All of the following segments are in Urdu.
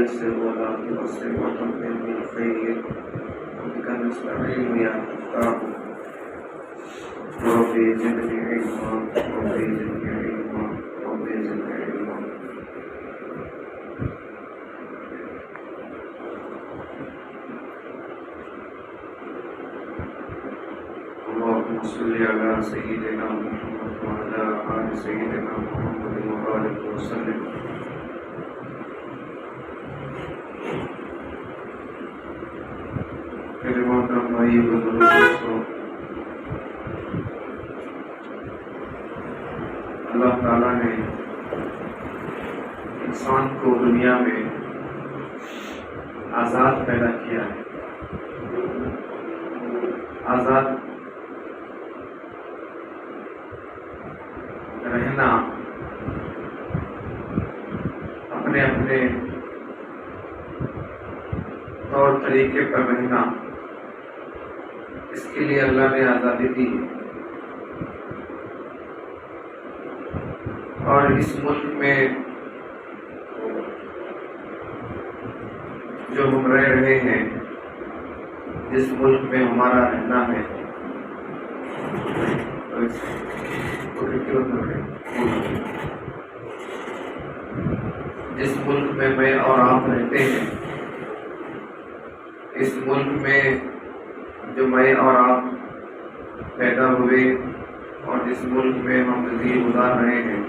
يسر ولا تؤثر وتمم بالخير وبك نستعين يا فتاح رب زدني علما رب زدني علما رب زدني علما. اللهم صل على سيدنا محمد وعلى آل سيدنا محمد وبارك وسلم. میرے محترم بھائی بزرگوں، اللہ تعالیٰ نے انسان کو دنیا میں آزاد پیدا کیا ہے. آزاد رہنا، اپنے اپنے طور طریقے پر رہنا، اس کے لیے اللہ نے آزادی دی. اور اس ملک میں جو ہم رہ رہے ہیں، جس ملک میں ہمارا رہنا ہے، جس ملک میں میں اور آپ رہتے ہیں، اس ملک میں جو میں اور آپ پیدا ہوئے اور جس ملک میں ہم زندگی گزار رہے ہیں،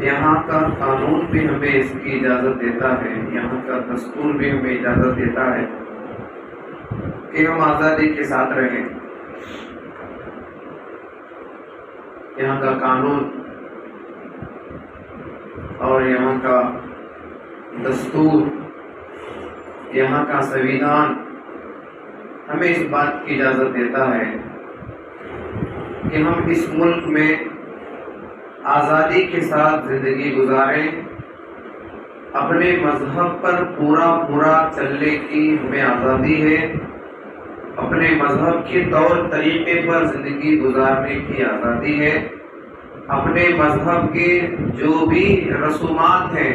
یہاں کا قانون بھی ہمیں اس کی اجازت دیتا ہے، یہاں کا دستور بھی ہمیں اجازت دیتا ہے کہ ہم آزادی کے ساتھ رہیں. یہاں کا قانون اور یہاں کا دستور، یہاں کا سنویدھان ہمیں اس بات کی اجازت دیتا ہے کہ ہم اس ملک میں آزادی کے ساتھ زندگی گزاریں، اپنے مذہب پر پورا چلنے کی ہمیں آزادی ہے، اپنے مذہب کے طور طریقے پر زندگی گزارنے کی آزادی ہے، اپنے مذہب کے جو بھی رسومات ہیں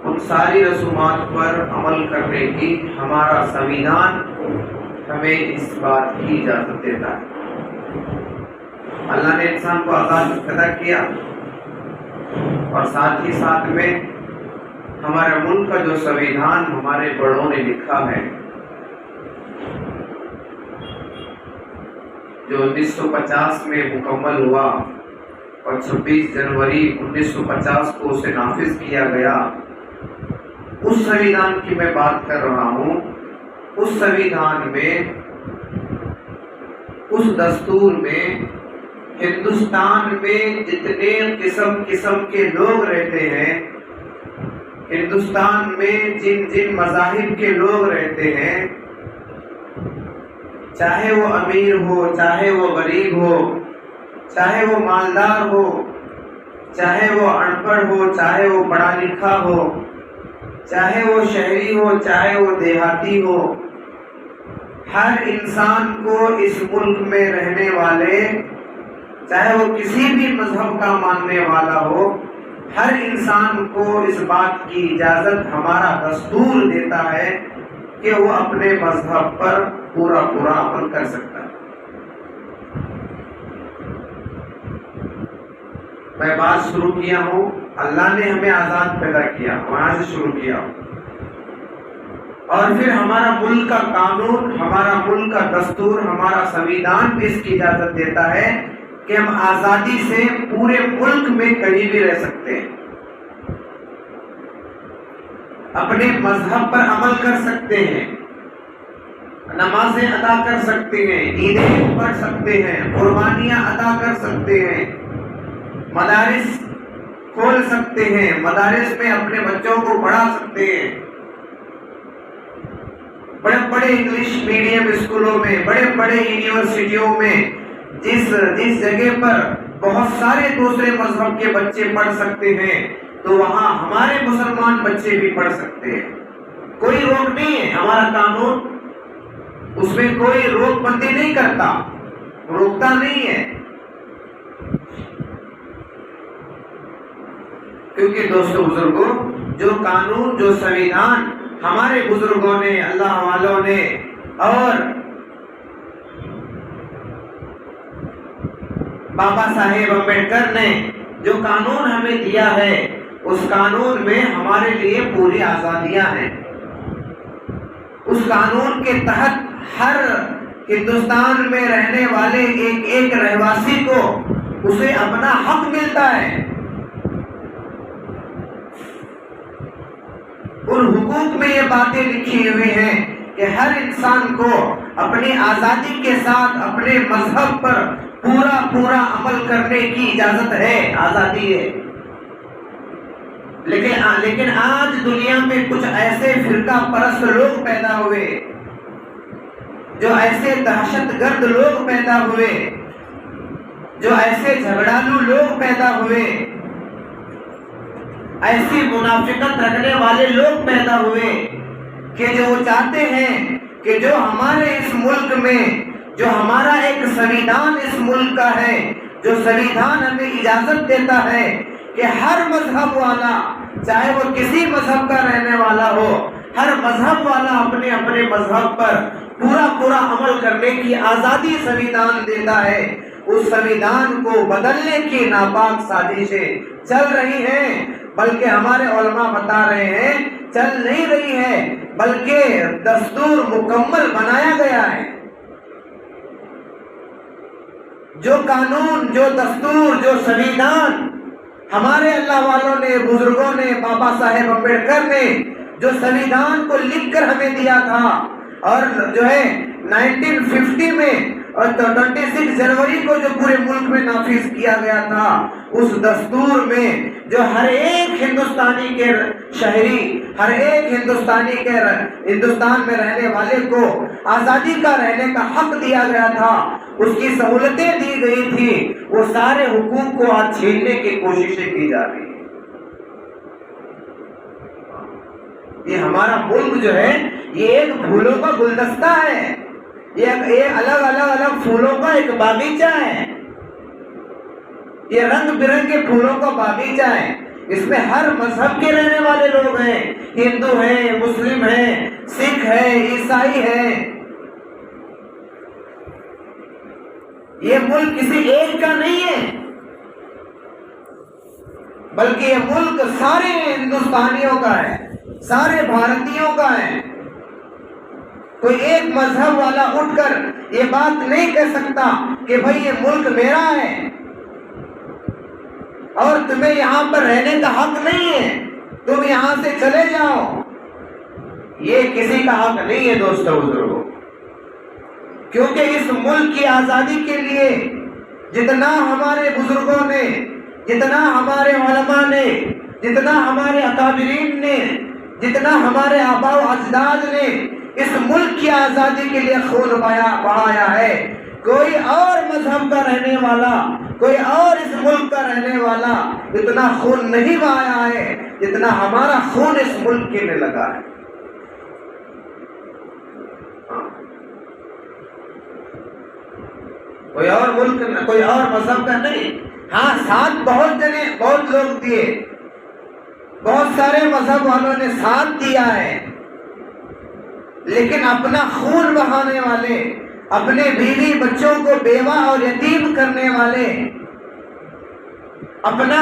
ان ساری رسومات پر عمل کرنے کی ہمارا سنویدھان ہمیں اس بات کی اجازت دیتا ہے. اللہ نے انسان کو آزاد پیدا کیا اور ساتھ ہی ساتھ میں ہمارے ملک کا جو سنویدھان ہمارے بڑوں نے لکھا ہے، جو 1950 میں مکمل ہوا اور 26 جنوری 1950 کو اسے نافذ کیا گیا، اس سنویدھان کی میں بات کر رہا ہوں. اس سنویدھان میں، اس دستور میں ہندوستان میں جتنے قسم کے لوگ رہتے ہیں، ہندوستان میں جن مذاہب کے لوگ رہتے ہیں، چاہے وہ امیر ہو، چاہے وہ غریب ہو، چاہے وہ مالدار ہو، چاہے وہ ان پڑھ ہو، چاہے وہ پڑھا لکھا ہو، چاہے وہ شہری ہو، چاہے وہ دیہاتی ہو، ہر انسان کو اس ملک میں رہنے والے، چاہے وہ کسی بھی مذہب کا ماننے والا ہو، ہر انسان کو اس بات کی اجازت ہمارا دستور دیتا ہے کہ وہ اپنے مذہب پر پورا عمل کر سکتا ہے. میں بات شروع کیا ہوں، اللہ نے ہمیں آزاد پیدا کیا، وہاں سے شروع کیا ہوں. اور پھر ہمارا ملک کا قانون، ہمارا ملک کا دستور، ہمارا سنویدھان بھی اس کی اجازت دیتا ہے کہ ہم آزادی سے پورے ملک میں کہیں بھی رہ سکتے ہیں، اپنے مذہب پر عمل کر سکتے ہیں، نمازیں ادا کر سکتے ہیں، عیدیں پڑھ سکتے ہیں، قربانیاں ادا کر سکتے ہیں، مدارس کھول سکتے ہیں، مدارس میں اپنے بچوں کو پڑھا سکتے ہیں، بڑے بڑے انگلش میڈیم اسکولوں میں، بڑے بڑے یونیورسٹیوں میں جس جگہ پر بہت سارے دوسرے مذہب کے بچے پڑھ سکتے ہیں، تو وہاں ہمارے مسلمان بچے بھی پڑھ سکتے ہیں. کوئی روک نہیں ہے، ہمارا قانون اس میں کوئی روک بندی نہیں کرتا، روکتا نہیں ہے. کیونکہ دوستو بزرگوں، جو قانون، جو سنویدھان ہمارے بزرگوں نے، اللہ والوں نے اور بابا صاحب امبیڈکر نے جو قانون ہمیں دیا ہے، اس قانون میں ہمارے لیے پوری آزادیاں ہیں۔ اس قانون کے تحت ہر ہندوستان میں رہنے والے ایک ایک رہواسی کو اسے اپنا حق ملتا ہے۔ ان حقوق میں یہ باتیں لکھی ہوئی ہیں کہ ہر انسان کو اپنی آزادی کے ساتھ اپنے مذہب پر پورا عمل کرنے کی اجازت ہے، آزادی ہے۔ لیکن آج دنیا میں کچھ ایسے فرقہ پرست لوگ پیدا ہوئے، جو ایسے دہشت گرد لوگ پیدا ہوئے، جو ایسے جھگڑالو لوگ پیدا ہوئے، ایسی منافقت رکھنے والے لوگ پیدا ہوئے کہ جو وہ چاہتے ہیں کہ جو ہمارے اس ملک میں جو ہمارا ایک سنویدھان اس ملک کا ہے، جو سنویدھان ہمیں اجازت دیتا ہے کہ ہر مذہب والا، چاہے وہ کسی مذہب کا رہنے والا ہو، ہر مذہب والا اپنے اپنے مذہب پر پورا عمل کرنے کی آزادی سنویدھان دیتا ہے، اس سنویدھان کو بدلنے کی ناپاک سازشیں چل رہی ہیں، بلکہ ہمارے علماء بتا رہے ہیں چل نہیں رہی ہے، بلکہ دستور مکمل بنایا گیا ہے۔ جو قانون، جو دستور، جو سنویدھان ہمارے اللہ والوں نے، بزرگوں نے، بابا صاحب امبیڈکر نے جو سنویدھان کو لکھ کر ہمیں دیا تھا، اور جو ہے 1950 میں اور 26 جنوری کو جو پورے ملک میں نافذ کیا گیا تھا، اس دستور میں جو ہر ایک ہندوستانی کے شہری، ہر ایک ہندوستانی کے ہندوستان میں رہنے والے کو آزادی کا رہنے کا حق دیا گیا تھا، اس کی سہولتیں دی گئی تھی، وہ سارے حقوق کو آج چھیننے کی کوششیں کی جا رہی ہیں۔ یہ ہمارا ملک جو ہے یہ ایک پھولوں کا گلدستہ ہے، یہ الگ پھولوں کا ایک باغیچہ ہے، یہ رنگ برنگے پھولوں کا باغیچہ ہے، اس میں ہر مذہب کے رہنے والے لوگ ہیں، ہندو ہیں، مسلم ہیں، سکھ ہیں، عیسائی ہیں۔ یہ ملک کسی ایک کا نہیں ہے، بلکہ یہ ملک سارے ہندوستانیوں کا ہے، سارے بھارتیوں کا ہے۔ کوئی ایک مذہب والا اٹھ کر یہ بات نہیں کہہ سکتا کہ بھائی یہ ملک میرا ہے اور تمہیں یہاں پر رہنے کا حق نہیں ہے، تم یہاں سے چلے جاؤ۔ یہ کسی کا حق نہیں ہے دوستو بزرگوں، کیونکہ اس ملک کی آزادی کے لیے جتنا ہمارے بزرگوں نے، جتنا ہمارے علماء نے، جتنا ہمارے اکابرین نے، جتنا ہمارے آباء و اجداد نے اس ملک کی آزادی کے لیے خون بہایا ہے، کوئی اور مذہب کا رہنے والا، کوئی اور اس ملک کا رہنے والا اتنا خون نہیں بہایا ہے جتنا ہمارا خون اس ملک کے لیے لگا ہے۔ کوئی اور ملک، کوئی اور مذہب کا نہیں۔ ہاں، ساتھ بہت لوگ دیے، بہت سارے مذہب والوں نے ساتھ دیا ہے، لیکن اپنا خون بہانے والے، اپنے بیوی بچوں کو بیوہ اور یتیم کرنے والے، اپنا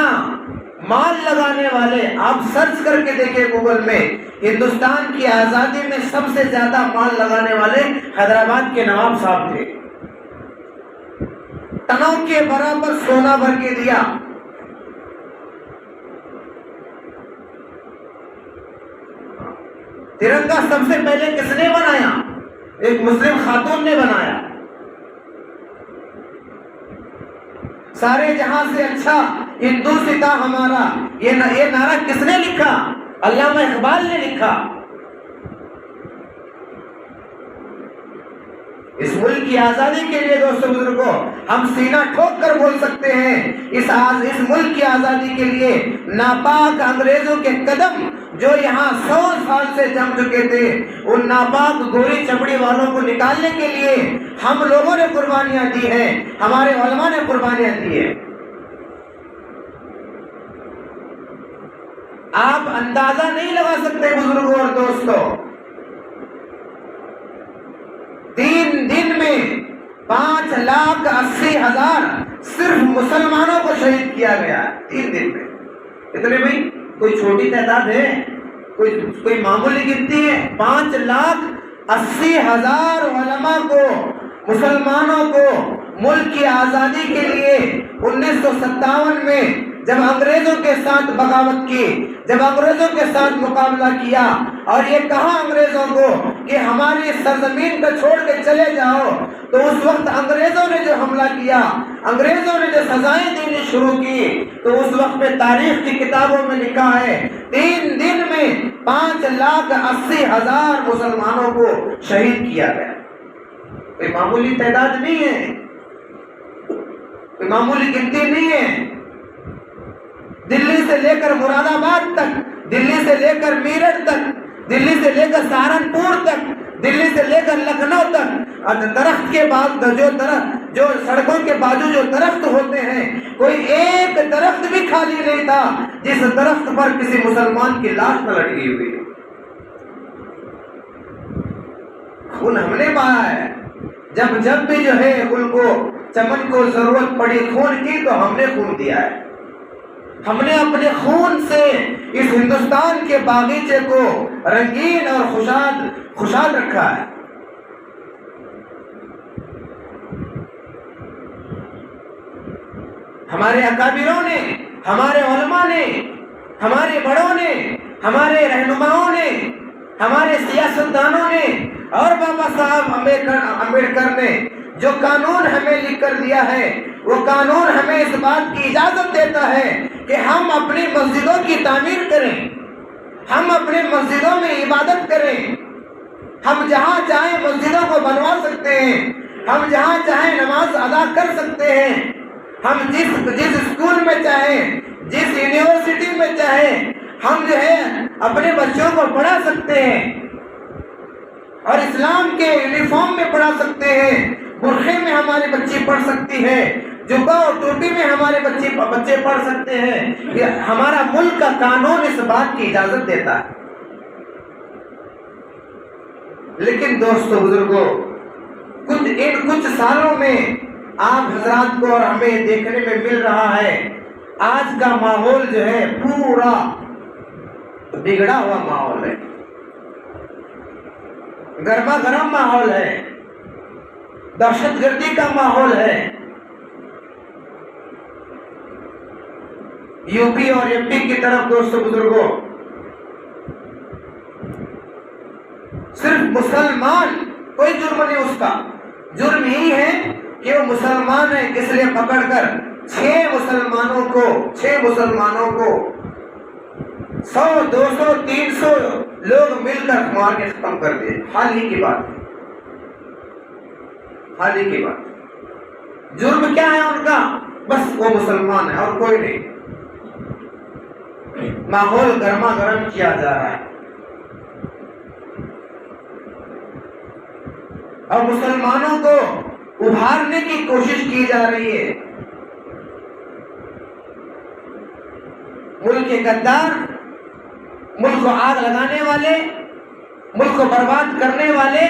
مال لگانے والے، آپ سرچ کر کے دیکھیں گوگل میں، ہندوستان کی آزادی میں سب سے زیادہ مال لگانے والے حیدرآباد کے نواب صاحب تھے۔ ٹنوں کے برابر سونا بھر کے دیا۔ ترنگا سب سے پہلے کس نے بنایا؟ ایک مسلم خاتون نے بنایا۔ سارے جہاں سے اچھا ہندوستان ہمارا، یہ نعرہ کس نے لکھا؟ علامہ اقبال نے لکھا۔ اس ملک کی آزادی کے لیے دوستو بزرگوں ہم سینہ ٹھوک کر بول سکتے ہیں، اس ملک کی آزادی کے لیے ناپاک انگریزوں کے قدم جو یہاں 100 سال سے جم چکے تھے، ان ناپاک گوری چمڑی والوں کو نکالنے کے لیے ہم لوگوں نے قربانیاں دی ہیں، ہمارے علماء نے قربانیاں دی ہیں۔ آپ اندازہ نہیں لگا سکتے بزرگوں اور دوستوں، 3 دن میں 5,80,000 صرف مسلمانوں کو شہید کیا گیا 3 دن میں۔ اتنے بھائی کوئی چھوٹی تعداد ہے، کوئی معمولی گنتی ہے؟ 5,80,000 علماء کو، مسلمانوں کو ملک کی آزادی کے لیے 1957 میں جب انگریزوں کے ساتھ بغاوت کی، جب انگریزوں کے ساتھ مقابلہ کیا اور یہ کہا انگریزوں کو کہ ہماری سرزمین کو چھوڑ کے چلے جاؤ، تو اس وقت انگریزوں نے جو حملہ کیا، انگریزوں نے جو سزائیں دینی شروع کی، تو اس وقت میں تاریخ کی کتابوں میں لکھا ہے 3 دن میں 5,80,000 مسلمانوں کو شہید کیا گیا۔ کوئی معمولی تعداد نہیں ہے، کوئی معمولی گنتی نہیں ہے۔ دلی سے لے کر مراد آباد تک، دلی سے لے کر میرٹھ تک، دلی سے لے کر سہارنپور تک، دلی سے لے کر لکھنؤ تک، درخت کے بعد جو سڑکوں کے بازو جو درخت ہوتے ہیں، کوئی ایک درخت بھی خالی نہیں تھا جس درخت پر کسی مسلمان کی لاش نہ لٹکی ہوئی۔ خون ہم نے بہایا ہے، جب بھی جو ہے ان کو چمن کو ضرورت پڑی خون کی تو ہم نے خون دیا ہے۔ ہم نے اپنے خون سے اس ہندوستان کے باغیچے کو رنگین اور خوشحال رکھا ہے۔ ہمارے اکابروں نے، ہمارے علماء نے، ہمارے بڑوں نے، ہمارے رہنماؤں نے، ہمارے سیاستدانوں نے اور بابا صاحب امبیڈکر نے جو قانون ہمیں لکھ کر دیا ہے، وہ قانون ہمیں اس بات کی اجازت دیتا ہے کہ ہم اپنی مسجدوں کی تعمیر کریں، ہم اپنے مسجدوں میں عبادت کریں، ہم جہاں چاہیں مسجدوں کو بنوا سکتے ہیں، ہم جہاں چاہیں نماز ادا کر سکتے ہیں، ہم جس اسکول میں چاہیں، جس یونیورسٹی میں چاہیں ہم جو ہے اپنے بچوں کو پڑھا سکتے ہیں اور اسلام کے یونیفارم میں پڑھا سکتے ہیں، برقعے میں ہماری بچی پڑھ سکتی ہے، جبہ اور ٹوپی میں ہمارے بچے پڑھ سکتے ہیں۔ یہ ہمارا ملک کا قانون اس بات کی اجازت دیتا ہے۔ لیکن دوستو بزرگوں، کچھ سالوں میں آپ حضرات کو اور ہمیں دیکھنے میں مل رہا ہے آج کا ماحول جو ہے پورا بگڑا ہوا ماحول ہے، گرما گرم ماحول ہے، دہشت گردی کا ماحول ہے۔ یو پی اور ایم پی کی طرف دوستو بزرگوں، صرف مسلمان، کوئی جرم نہیں اس کا، جرم ہی ہے کہ وہ مسلمان ہے، اس لیے پکڑ کر 6 مسلمانوں کو 100 200 300 لوگ مل کر مار کے ختم کر دیے۔ حال ہی کی بات، جرم کیا ہے ان کا؟ بس وہ مسلمان ہے اور کوئی نہیں۔ ماحول گرما گرم کیا جا رہا ہے اور مسلمانوں کو ابھارنے کی کوشش کی جا رہی ہے۔ ملک کے غدار، ملک کو آگ لگانے والے، ملک کو برباد کرنے والے،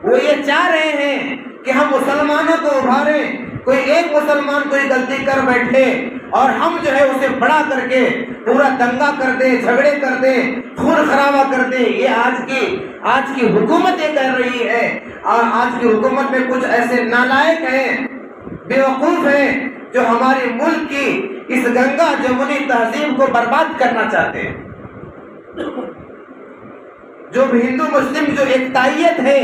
وہ یہ چاہ رہے ہیں کہ ہم مسلمانوں کو ابھاریں، کوئی ایک مسلمان کوئی غلطی کر بیٹھے اور ہم جو ہے اسے بڑا کر کے پورا دنگا کر دیں، جھگڑے کر دیں، خون خرابہ کر دیں۔ یہ آج کی حکومت یہ کر رہی ہے، اور آج کی حکومت میں کچھ ایسے نالائق ہیں، بیوقوف ہیں، جو ہمارے ملک کی اس گنگا جمنی تہذیب کو برباد کرنا چاہتے ہیں، جو بھی ہندو مسلم جو ایکتائیت ہے،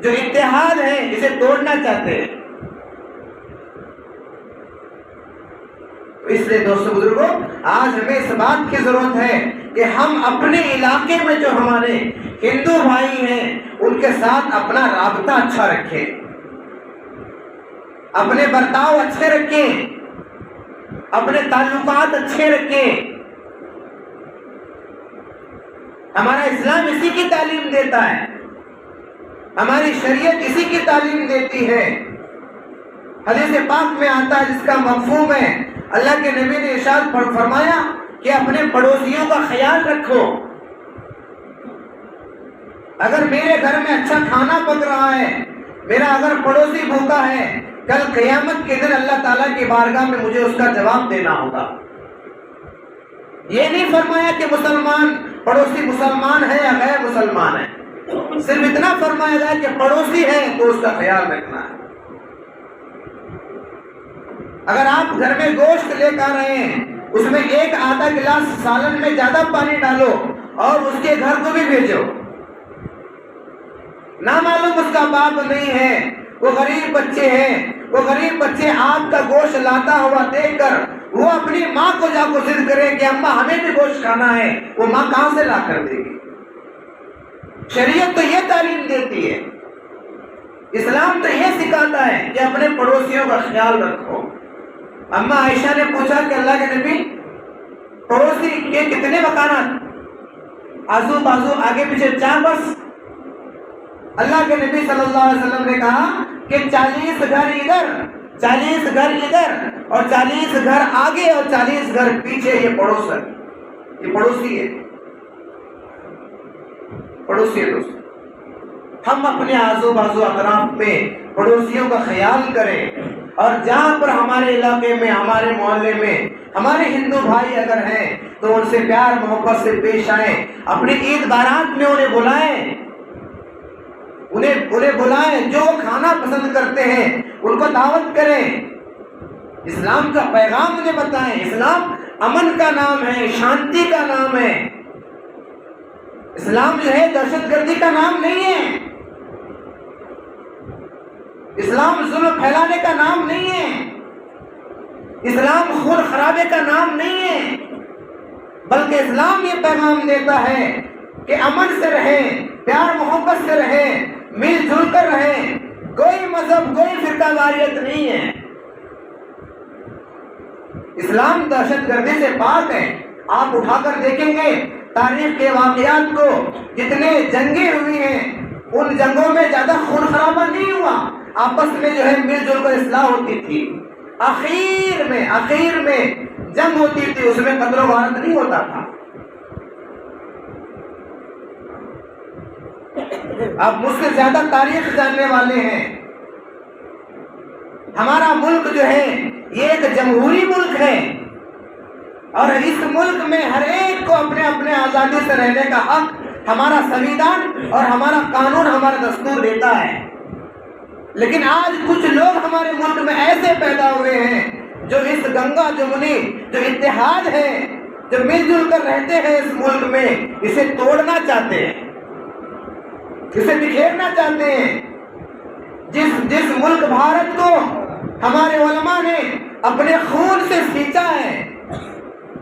جو اتحاد ہے، اسے توڑنا چاہتے ہیں۔ اس لیے دوستو بزرگوں، آج ہمیں اس بات کی ضرورت ہے کہ ہم اپنے علاقے میں جو ہمارے ہندو بھائی ہیں ان کے ساتھ اپنا رابطہ اچھا رکھیں، اپنے برتاؤ اچھے رکھیں، اپنے تعلقات اچھے رکھیں۔ ہمارا اسلام اسی کی تعلیم دیتا ہے، ہماری شریعت اسی کی تعلیم دیتی ہے۔ حدیث پاک میں آتا ہے جس کا مفہوم ہے، اللہ کے نبی نے ارشاد فرمایا کہ اپنے پڑوسیوں کا خیال رکھو. اگر میرے گھر میں اچھا کھانا پک رہا ہے، میرا اگر پڑوسی بھوکا ہے، کل قیامت کے دن اللہ تعالیٰ کی بارگاہ میں مجھے اس کا جواب دینا ہوگا. یہ نہیں فرمایا کہ مسلمان پڑوسی مسلمان ہے یا غیر مسلمان ہے، صرف اتنا فرمایا گیا کہ پڑوسی ہے تو اس کا خیال رکھنا ہے. اگر آپ گھر میں گوشت لے کر رہے ہیں، اس میں ایک آدھا گلاس سالن میں زیادہ پانی ڈالو اور اس کے گھر کو بھی بھیجو. نہ معلوم اس کا باپ نہیں ہے، وہ غریب بچے ہیں، وہ غریب بچے آپ کا گوشت لاتا ہوا دیکھ کر وہ اپنی ماں کو جا کو ضد کرے کہ اماں ہمیں بھی گوشت کھانا ہے، وہ ماں کہاں سے لا کر دے گی؟ شریعت تو یہ تعلیم دیتی ہے، اسلام تو یہ سکھاتا ہے کہ اپنے پڑوسیوں کا خیال رکھو. اماں عائشہ نے پوچھا کہ اللہ کے نبی، پڑوسی کے کتنے مکانات؟ آزو بازو آگے پیچھے 4 بس. اللہ کے نبی صلی اللہ علیہ وسلم نے کہا کہ 40 گھر ادھر، 40 گھر ادھر اور 40 گھر آگے اور 40 گھر پیچھے، یہ پڑوس ہے، یہ پڑوسی ہے، پڑوسی ہے. دوست ہم اپنے آزو بازو اطراف میں پڑوسیوں کا خیال کریں، اور جہاں پر ہمارے علاقے میں، ہمارے محلے میں ہمارے ہندو بھائی اگر ہیں تو ان سے پیار محبت سے پیش آئیں. اپنی عید بارات میں انہیں بلائیں، انہیں بلائیں، جو کھانا پسند کرتے ہیں ان کو دعوت کریں. اسلام کا پیغام انہیں بتائیں. اسلام امن کا نام ہے، شانتی کا نام ہے. اسلام جو ہے دہشت گردی کا نام نہیں ہے. اسلام ظلم پھیلانے کا نام نہیں ہے. اسلام خون خرابے کا نام نہیں ہے، بلکہ اسلام یہ پیغام دیتا ہے کہ امن سے رہیں، پیار محبت سے رہیں، مل جل کر رہیں. کوئی مذہب، کوئی فرقہ واریت نہیں ہے. اسلام دہشت گردی سے پاک ہے. آپ اٹھا کر دیکھیں گے تاریخ کے واقعات کو، جتنے جنگیں ہوئی ہیں ان جنگوں میں زیادہ خون خرابہ نہیں ہوا، آپس میں جو ہے مل جل کر اصلاح ہوتی تھی. آخر میں جنگ ہوتی تھی، اس میں قتل و غارت نہیں ہوتا تھا. اب مجھ سے زیادہ تاریخ جاننے والے ہیں. ہمارا ملک جو ہے یہ ایک جمہوری ملک ہے، اور اس ملک میں ہر ایک کو اپنے اپنے آزادی سے رہنے کا حق ہمارا سنویدھان اور ہمارا قانون، ہمارا دستور دیتا ہے. لیکن آج کچھ لوگ ہمارے ملک میں ایسے پیدا ہوئے ہیں جو اس گنگا جمنی جو اتحاد ہے، جو مل جل کر رہتے ہیں اس ملک میں، اسے توڑنا چاہتے ہیں، اسے بکھیرنا چاہتے ہیں. جس ملک بھارت کو ہمارے علماء نے اپنے خون سے سینچا ہے،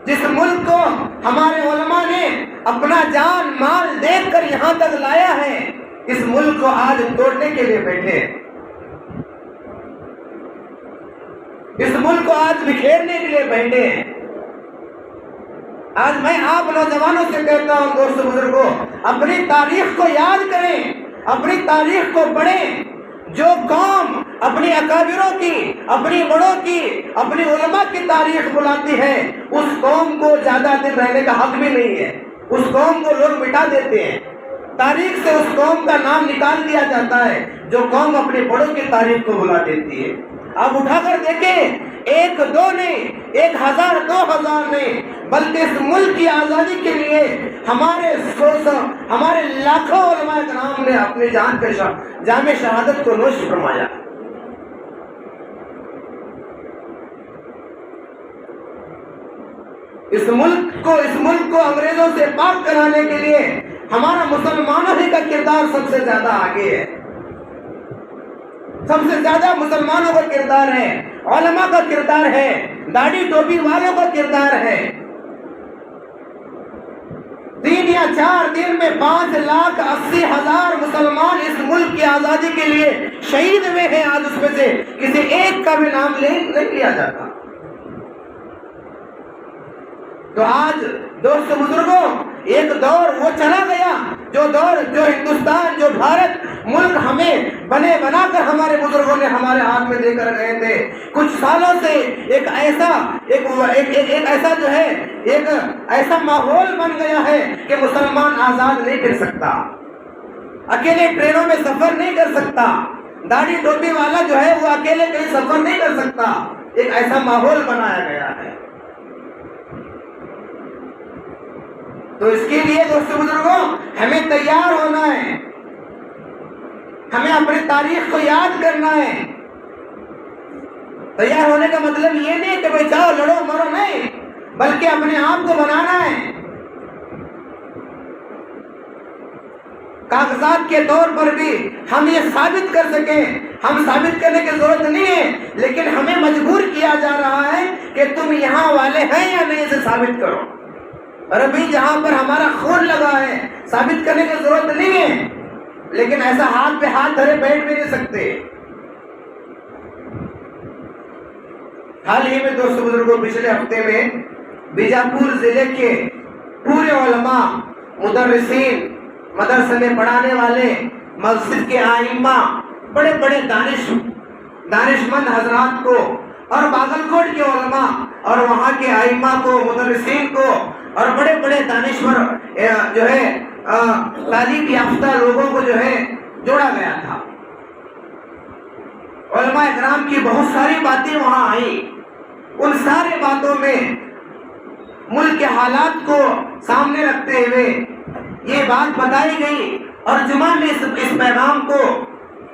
جس ملک کو ہمارے علماء نے اپنا جان مال دے کر یہاں تک لایا ہے، اس ملک کو آج توڑنے کے لیے بیٹھے ہیں. اس ملک کو آج بکھیرنے کے لیے بیٹھے ہیں. آج میں آپ نوجوانوں سے کہتا ہوں، دوستو بزرگوں، اپنی تاریخ کو یاد کریں، اپنی تاریخ کو پڑھیں. جو قوم اپنی اکابروں کی، اپنی بڑوں کی، اپنی علماء کی تاریخ بلاتی ہے، اس قوم کو زیادہ دن رہنے کا حق بھی نہیں ہے. اس قوم کو لوگ مٹا دیتے ہیں، تاریخ سے اس قوم کا نام نکال دیا جاتا ہے جو قوم اپنے بڑوں کی تاریخ کو بلا دیتی ہے. آپ اٹھا کر دیکھیں، 1 2 نہیں، 1000 2000 نہیں، بلکہ اس ملک کی آزادی کے لیے ہمارے لاکھوں علماء کرام نے اپنی جان کے جام شہادت کو نوش فرمایا. اس ملک کو انگریزوں سے پاک کرانے کے لیے ہمارا مسلمانوں ہی کا کردار سب سے زیادہ آگے ہے. سب سے زیادہ مسلمانوں کا کردار ہے، علماء کا کردار ہے، داڑھی ٹوپی والوں کا کردار ہے. 3 یا 4 دن میں 5,80,000 مسلمان اس ملک کی آزادی کے لیے شہید ہوئے ہیں. آج اس میں سے کسی ایک کا بھی نام نہیں لیا جاتا. تو آج دوست بزرگوں، ایک دور وہ چلا گیا، جو ہندوستان، جو بھارت ملک ہمیں بنے بنا کر ہمارے بزرگوں نے ہمارے ہاتھ میں دے کر گئے تھے. کچھ سالوں سے ایک ایسا ماحول بن گیا ہے کہ مسلمان آزاد نہیں پھر سکتا, اکیلے ٹرینوں میں سفر نہیں کر سکتا, داڑھی ٹوپی والا جو ہے وہ اکیلے کہیں سفر نہیں کر سکتا. ایک ایسا ماحول بنایا گیا ہے. تو اس کے لیے دوستو بزرگوں ہمیں تیار ہونا ہے, ہمیں اپنی تاریخ کو یاد کرنا ہے. تیار ہونے کا مطلب یہ نہیں کہ بھائی جاؤ لڑو مرو, نہیں, بلکہ اپنے آپ کو بنانا ہے. کاغذات کے طور پر بھی ہم یہ ثابت کر سکیں, ہم ثابت کرنے کی ضرورت نہیں ہے, لیکن ہمیں مجبور کیا جا رہا ہے کہ تم یہاں والے ہیں یا نہیں, اسے ثابت کرو. اور ابھی جہاں پر ہمارا خون لگا ہے ثابت کرنے کی ضرورت نہیں ہے, لیکن ایسا ہاتھ پہ ہاتھ دھرے بیٹھ بھی نہیں سکتے. حال ہی میں دوستو بزرگوں پچھلے ہفتے میں بیجاپور ضلع کے پورے علماء, مدرسین, مدرسے میں پڑھانے والے, مسجد کے ائمہ, بڑے بڑے دانشمند حضرات کو, اور باگلکوٹ کے علماء اور وہاں کے ائمہ کو, مدرسین کو, اور بڑے بڑے دانشور جو ہے تعلیم یافتہ لوگوں کو جو ہے جوڑا گیا تھا. علماء اکرام کی بہت ساری باتیں وہاں آئیں. ان سارے باتوں میں ملک کے حالات کو سامنے رکھتے ہوئے یہ بات بتائی گئی, اور جمعہ میں اس پیغام کو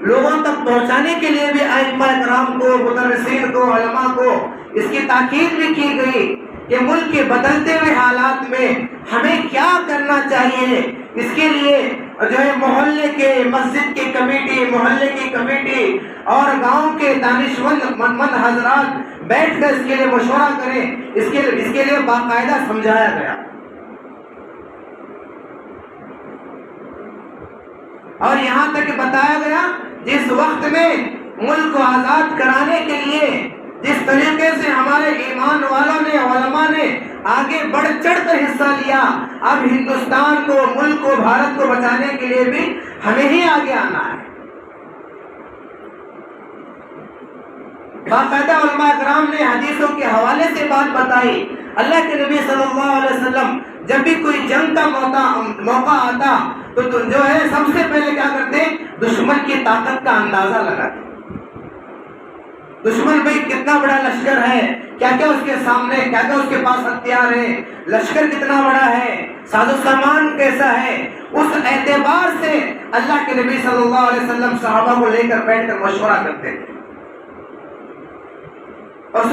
لوگوں تک پہنچانے کے لیے بھی ائمہ اکرام کو, مدرسین کو, علماء کو اس کی تاکید بھی کی گئی کہ ملک کے بدلتے ہوئے حالات میں ہمیں کیا کرنا چاہیے. اس کے لیے جو ہے محلے کے, مسجد کی کمیٹی, محلے کی کمیٹی اور گاؤں کے دانشمند حضرات بیٹھ کر اس کے لیے مشورہ کریں. اس کے لیے باقاعدہ سمجھایا گیا. اور یہاں تک بتایا گیا جس وقت میں ملک کو آزاد کرانے کے لیے جس طریقے سے ہمارے ایمان والوں نے, علماء نے آگے بڑھ چڑھ کر حصہ لیا, اب ہندوستان کو, ملک کو, بھارت کو بچانے کے لیے بھی ہمیں ہی آگے آنا ہے. باقاعدہ علماء اکرام نے حدیثوں کے حوالے سے بات بتائی. اللہ کے نبی صلی اللہ علیہ وسلم جب بھی کوئی جنگ کا موقع آتا تو جو ہے سب سے پہلے کیا کرتے, دشمن کی طاقت کا اندازہ لگاتے. دشمن بھائی کتنا بڑا لشکر ہے, کیا کیا اس کے سامنے, کیا کیا اس کے پاس ہتھیار ہے, لشکر کتنا بڑا ہے, ساز و سامان کیسا ہے. اس اعتبار سے اللہ کے نبی صلی اللہ علیہ وسلم صحابہ کو لے کر بیٹھ کر مشورہ کرتے تھے. اور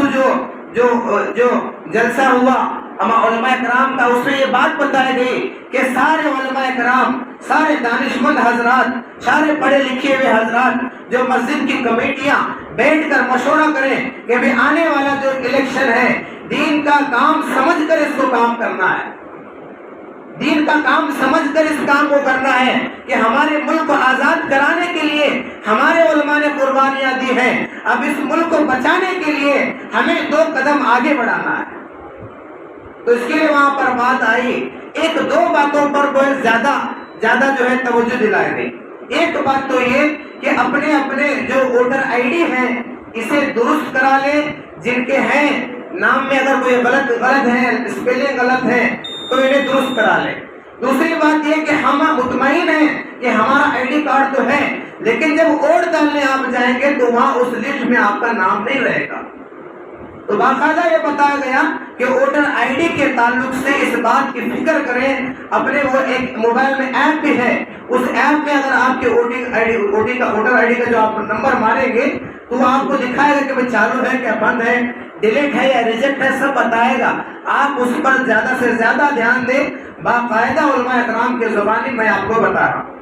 جو جلسہ ہوا علماء کرام کا, اس میں یہ بات بتائی گئی کہ سارے علماء کرام, سارے دانشمند حضرات, سارے پڑھے لکھے ہوئے حضرات جو مسجد کی کمیٹیاں بیٹھ کر مشورہ کریں کہ بھی آنے والا جو الیکشن ہے دین کا کام سمجھ کر اس کو کام کرنا ہے, دین کا کام سمجھ کر اس کام کو کرنا ہے کہ ہمارے ملک کو آزاد کرانے کے لیے ہمارے علماء نے قربانیاں دی ہیں. اب اس ملک کو بچانے کے لیے ہمیں 2 قدم آگے بڑھانا ہے. تو اس کے لیے وہاں پر بات آئی, 1-2 باتوں پر بہت زیادہ جو ہے توجہ دلائی گئی. ایک بات تو یہ کہ اپنے جو ووٹر آئی ڈی ہیں اسے درست کرا لیں, جن کے ہیں نام میں اگر کوئی غلط ہے, اسپیلنگ غلط ہے تو انہیں درست کرا لیں. دوسری بات یہ کہ ہم مطمئن ہیں کہ ہمارا آئی ڈی کارڈ تو ہے, لیکن جب ووٹ ڈالنے آپ جائیں گے تو وہاں اس لسٹ میں آپ کا نام نہیں رہے گا. تو باقاعدہ یہ بتایا گیا کہ ووٹر آئی ڈی کے تعلق سے اس بات کی فکر کریں. اپنے وہ ایک موبائل میں ایپ بھی ہے, اس ایپ میں اگر آپ کے ووٹر آئی ڈی کا جو آپ نمبر ماریں گے تو وہ آپ کو دکھائے گا کہ وہ چالو ہے کیا بند ہے, ڈیلیٹ ہے یا ریجیکٹ ہے, سب بتائے گا. آپ اس پر زیادہ سے زیادہ دھیان دیں. باقاعدہ علماء اکرام کے زبانی میں آپ کو بتا رہا ہوں.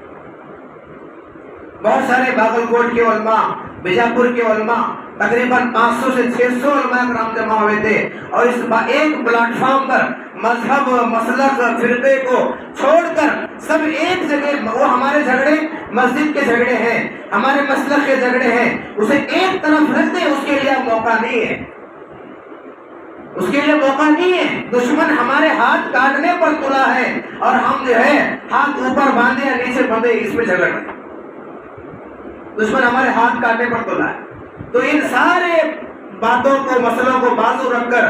بہت سارے باگلکوٹ کے علماء, بیجاپور کے علماء, تقریباً 500 سے 600 علماء کرام جمع ہوئے تھے, اور اس ایک پلیٹ فارم پر مذہب, مسلک, فرقے کو چھوڑ کر سب ایک جگہ, وہ ہمارے جھگڑے مسجد کے جھگڑے ہیں, ہمارے مسلک کے جھگڑے ہیں, اسے ایک طرف رکھ دیں. اس کے لیے موقع نہیں ہے, اس کے لیے موقع نہیں ہے. دشمن ہمارے ہاتھ کاٹنے پر تلا ہے اور ہم جو ہے ہاتھ اوپر باندھے یا نیچے باندھے اس میں جھگڑ رہے ہیں. دشمن ہمارے ہاتھ کاٹنے پر تلا ہے۔ تو ان سارے باتوں کو، مسئلوں کو بازو رکھ کر،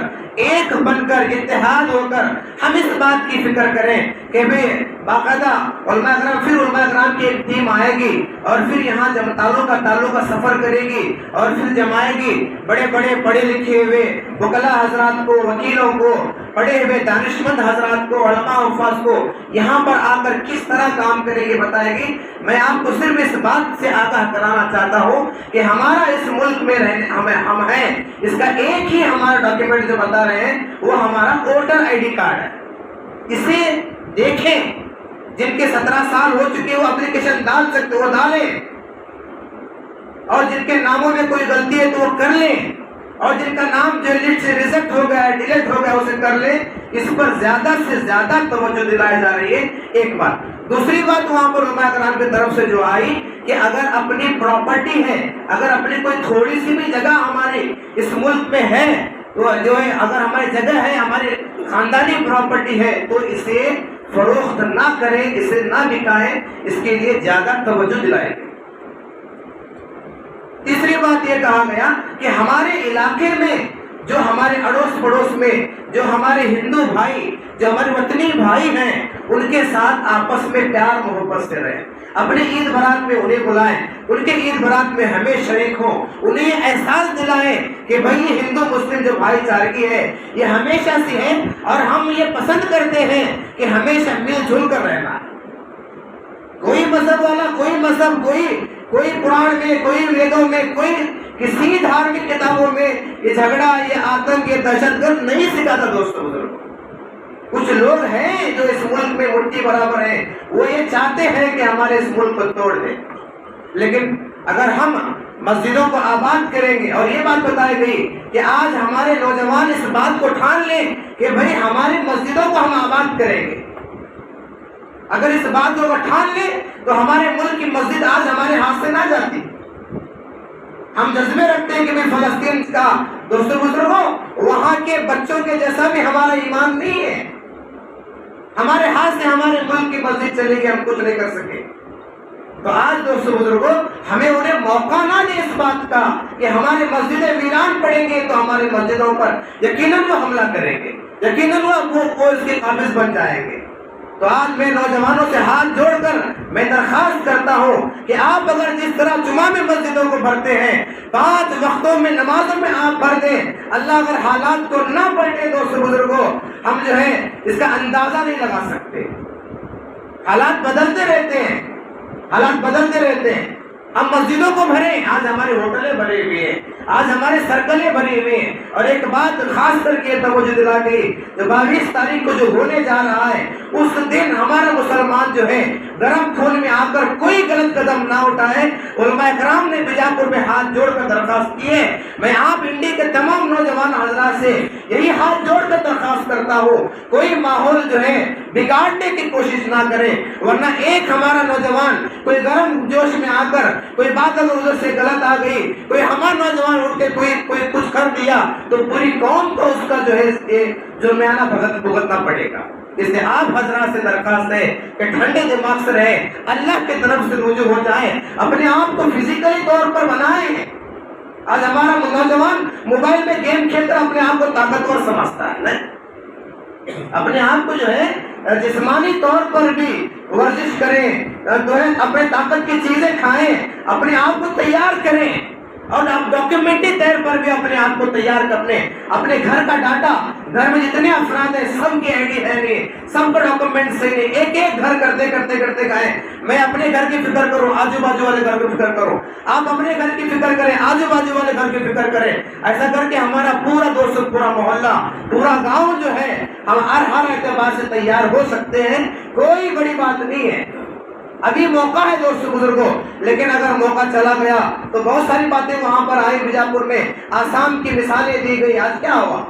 ایک بن کر، اتحاد ہو کر ہم اس بات کی فکر کریں کہ بھئی باقاعدہ علماء کرام، پھر علماء کرام کی ایک ٹیم آئے گی اور پھر یہاں تعلق کا سفر کرے گی اور پھر جمائے گی بڑے بڑے پڑھے لکھے ہوئے وکلاء حضرات کو، وکیلوں کو، پڑھے ہوئے دانشمند حضرات کو، علماء حفاظ کو یہاں پر آ کر کس طرح کام کرے گی بتائے گی۔ میں آپ کو صرف اس بات سے آگاہ کرانا چاہتا ہوں کہ ہمارا اس ملک میں رہنے ہم ہیں، اس کا ایک ہی ہمارا ڈاکیومنٹ جو بتا رہے ہیں وہ ہمارا ووٹر آئی ڈی کارڈ ہے۔ اسے دیکھیں، جن کے 17 سال ہو چکے وہ اپلیکیشن ڈال سکتے وہ ڈالیں، اور جن کے ناموں میں کوئی غلطی ہے تو وہ کر لیں، اور جن کا نام جو لسٹ سے ریجیکٹ ہو گیا ہے، ڈیلیٹ ہو گیا، اسے کر لیں۔ اس پر زیادہ سے زیادہ توجہ دلائی جا رہی ہے، ایک بات۔ دوسری بات وہاں پر علماء کرام کی طرف سے جو آئی کہ اگر اپنی پراپرٹی ہے، اگر اپنی کوئی تھوڑی سی بھی جگہ ہماری اس ملک میں ہے تو جو ہے، اگر ہماری جگہ ہے، ہماری خاندانی پراپرٹی ہے، تو اسے فروخت نہ کریں، اسے نہ بکائیں، اس کے لیے زیادہ توجہ دلائیں۔ تیسری بات یہ کہا گیا کہ ہمارے علاقے میں جو ہمارے اڑوس پڑوس میں جو ہمارے ہندو بھائی، جو ہمارے وطنی بھائی ہیں، ان کے ساتھ آپس میں پیار محبت سے رہیں، اپنے عید برات میں انہیں بلائیں، ان کے عید برات میں ہمیں شریک ہوں، انہیں احساس دلائیں کہ بھائی یہ ہندو مسلم جو بھائی چارگی ہے یہ ہمیشہ سے ہے، اور ہم یہ پسند کرتے ہیں کہ ہمیشہ مل جل کر رہنا۔ کوئی مذہب والا، کوئی مذہب، کوئی قرآن میں، کوئی ویدوں میں، کوئی کسی دھارمک کتابوں میں یہ جھگڑا، یہ آتنک، یہ دہشت گرد نہیں سکھاتا۔ دوستو بزرگوں، کچھ لوگ ہیں جو اس ملک میں مٹھی برابر ہیں، وہ یہ چاہتے ہیں کہ ہمارے اس ملک کو توڑ دیں، لیکن اگر ہم مسجدوں کو آباد کریں گے، اور یہ بات بتائی گئی کہ آج ہمارے نوجوان اس بات کو ٹھان لیں کہ بھئی ہماری مسجدوں کو ہم آباد کریں گے، اگر اس بات کو ٹھان لیں تو ہمارے ملک کی مسجد آج ہمارے ہاتھ سے نہ جاتی۔ ہم جذبے رکھتے ہیں کہ میں فلسطین کا، دوستو بزرگوں، وہاں کے بچوں کے جیسا بھی ہمارا ایمان نہیں ہے، ہمارے ہاتھ سے ہمارے ملک کی مسجد چلے گی، ہم کچھ نہیں کر سکے۔ تو آج دوستو بزرگوں، ہمیں انہیں موقع نہ دیں اس بات کا کہ ہماری مسجدیں ویران پڑیں گے تو ہماری مسجدوں پر یقیناً وہ حملہ کریں گے، یقیناً وہ اس کے قابض بن جائیں گے۔ تو آج میں نوجوانوں سے ہاتھ جوڑ کر میں درخواست کرتا ہوں کہ آپ اگر جس طرح جمعہ میں مسجدوں کو بھرتے ہیں، 5 وقتوں میں نمازوں میں آپ بھر دیں۔ اللہ اگر حالات کو نہ پلٹے دوستو بزرگوں، ہم جو ہے اس کا اندازہ نہیں لگا سکتے۔ حالات بدلتے رہتے ہیں، حالات بدلتے رہتے ہیں۔ ہم مسجدوں کو بھریں، آج ہمارے ہوٹلیں بھرے ہوئے ہیں، آج ہمارے سرکلیں بھری ہوئے ہیں، اور ایک بات خاص کر کے توجہ دلا گئی، جو 22 تاریخ کو جو ہونے جا رہا ہے، اس دن ہمارا مسلمان جو ہے گرم خون میں آ کر کوئی غلط قدم نہ اٹھائے۔ علماء کرام نے بیجاپور میں ہاتھ جوڑ کر درخواست کی ہے۔ میں آپ انڈیا کے تمام نوجوان حضرات سے یہی ہاتھ جوڑ کر درخواست کرتا ہوں، کوئی ماحول جو ہے بگاڑنے کی کوشش نہ کریں، ورنہ ایک ہمارا نوجوان کوئی گرم جوش میں آ کر کوئی بات اگر ادھر سے غلط آ گئی، کوئی ہمارا نوجوان اٹھ کے کوئی کچھ کر دیا تو پوری قوم کو اس کا جو ہے جرمانہ بھگتنا پڑے گا۔ اس لیے آپ حضرات سے درخواست ہے کہ ٹھنڈے دماغ سے رہیں، اللہ کی طرف سے رجوع ہو جائیں، اپنے آپ کو فزیکلی طور پر بنائیں۔ آج ہمارا نوجوان موبائل میں گیم کھیل کر اپنے آپ کو طاقتور سمجھتا ہے، نہیں، اپنے آپ کو جو ہے جسمانی طور پر بھی ورزش کریں، اپنے طاقت کی چیزیں کھائیں، اپنے آپ کو تیار کریں، اور آپ ڈاکیومنٹری طور پر بھی اپنے آپ کو تیار کرنے، اپنے گھر کا ڈاٹا، گھر میں جتنے افراد ہیں سب کی آئی ڈی ہے نہیں، سب کا ڈاکیومنٹ صحیح نہیں، ایک ایک گھر کرتے گئے۔ میں اپنے گھر کی فکر کروں، آجو باجو والے گھر کی فکر کروں، آپ اپنے گھر کی فکر کریں، آجو باجو والے گھر کی فکر کریں۔ ایسا کر کے ہمارا پورا دوست، پورا محلہ، پورا گاؤں جو ہے ہم ہر اعتبار سے تیار ہو سکتے ہیں، کوئی بڑی بات نہیں ہے۔ ابھی موقع ہے دوستو بزرگوں، لیکن اگر موقع چلا گیا تو بہت ساری باتیں وہاں پر آئی۔ بیجاپور میں آسام کی مثالیں دی گئی، آج کیا ہوا؟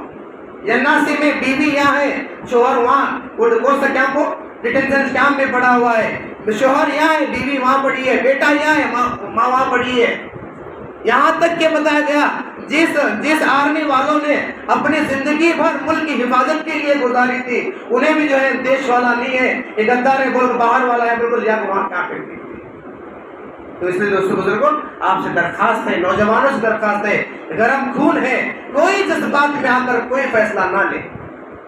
یناسی میں بیوی یہاں ہے، شوہر وہاں ڈیٹینشن کیمپ میں پڑا ہوا ہے، شوہر یہاں ہے، بیوی وہاں پڑی ہے، بیٹا یہاں ہے، ماں وہاں پڑی ہے۔ یہاں تک کہ بتایا گیا جس آرمی والوں نے اپنی زندگی بھر ملک کی حفاظت کے لیے گزاری تھی، انہیں بھی جو ہے دیش والا نہیں ہے، یہ غدار ہے، بول باہر والا ہے، بالکل یا وہاں کیا کرتی۔ تو اس لیے دوستوں بزرگوں آپ سے درخواست ہے، نوجوانوں سے درخواست ہے، گرم خون ہے، کوئی جذبات میں آ کر کوئی فیصلہ نہ لے.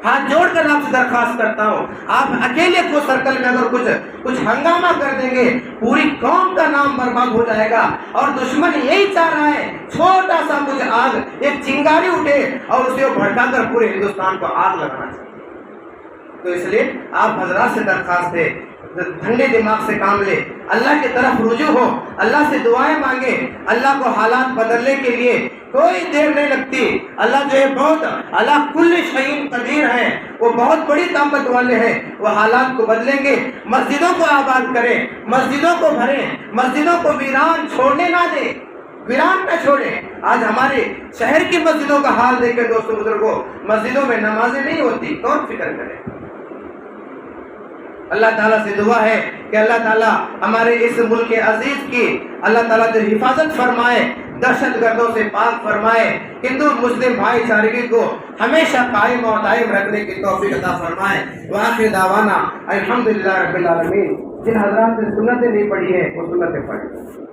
ہاتھ جوڑ کر آپ سے درخواست کرتا ہوں، آپ اکیلے کو سرکل میں اگر کچھ ہنگامہ کر دیں گے پوری قوم کا نام برباد ہو جائے گا. اور دشمن یہی چاہ رہا ہے چھوٹا سا کچھ آگ، ایک چنگاری اٹھے اور اسے بھڑکا کر پورے ہندوستان کو آگ لگانا چاہیے. تو اس لیے آپ حضرات سے درخواست ہے ٹھنڈے دماغ سے کام لے، اللہ کی طرف رجوع ہو، اللہ سے دعائیں مانگے. اللہ کو حالات بدلنے کے لیے کوئی دیر نہیں لگتی. اللہ جو ہے بہت اللہ کل شیء قدیر ہے، وہ بہت بڑی طاقت والے ہیں، وہ حالات کو بدلیں گے. مسجدوں کو آباد کریں، مسجدوں کو بھریں، مسجدوں کو ویران چھوڑنے نہ دیں، ویران نہ چھوڑیں. آج ہمارے شہر کی مسجدوں کا حال دیکھیں دوستوں بزرگوں، مسجدوں میں نمازیں نہیں ہوتی، کون فکر کرے. اللہ تعالیٰ سے دعا ہے کہ اللہ تعالیٰ ہمارے اس ملک عزیز کی اللہ تعالیٰ جو حفاظت فرمائے، دہشت گردوں سے پاک فرمائے، ہندو مسلم بھائی چارگی کو ہمیشہ قائم و دائم رکھنے کی توفیق عطا فرمائے. وآخر دعوانا الحمدللہ رب العالمین. جن حضرات نے سنتیں نہیں پڑھی ہیں وہ سنتیں پڑھیں.